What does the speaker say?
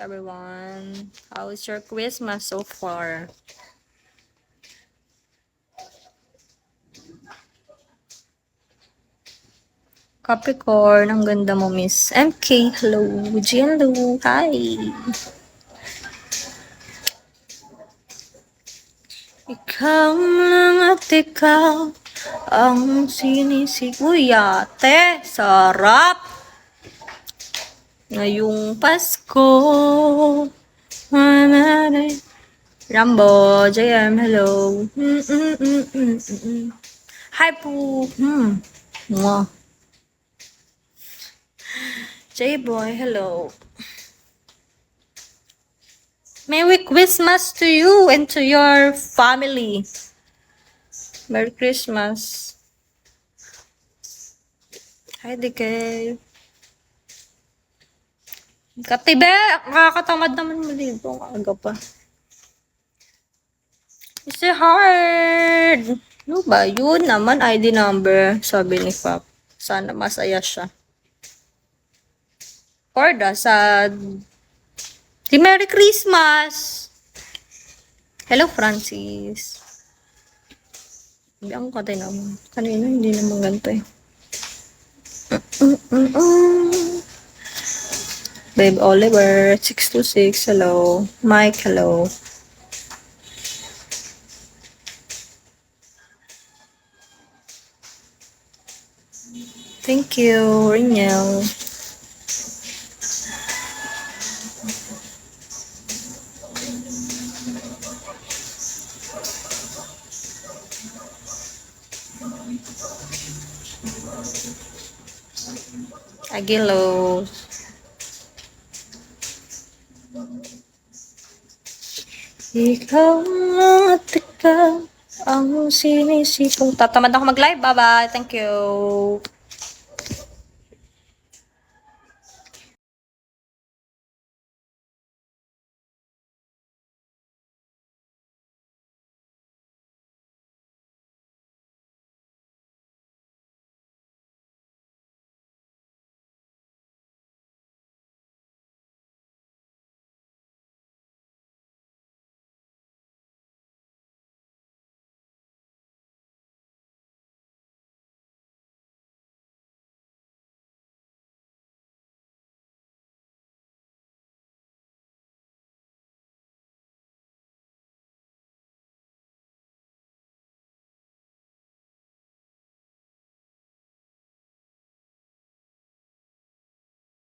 everyone. How is your Christmas so far? Capricorn, ang ganda mo, Miss MK. Hello. G, hello. Hi. Ikaw lang at ikaw ang sinisiguyate. Sarap! Ngayong Pasko. Rambo, JM, hello. Hi po. Mwah. J-boy, hello. Merry Christmas to you and to your family. Merry Christmas. Hi, DK. Katibe, nakakatamad naman maligo. Aga pa. It's hard. Ano ba? Yun naman, ID number. Sabi ni Pap. Sana masaya siya. Korda, sad. Di Merry Christmas! Hello, Francis. Ang katay naman. Kanina, hindi naman ganito eh. Babe Oliver, 626, hello. Mike, hello. Thank you, Rinel. Aguilos. Ikaw at ikaw ang sinisipong. Tatamad ako mag-live. Bye-bye. Thank you.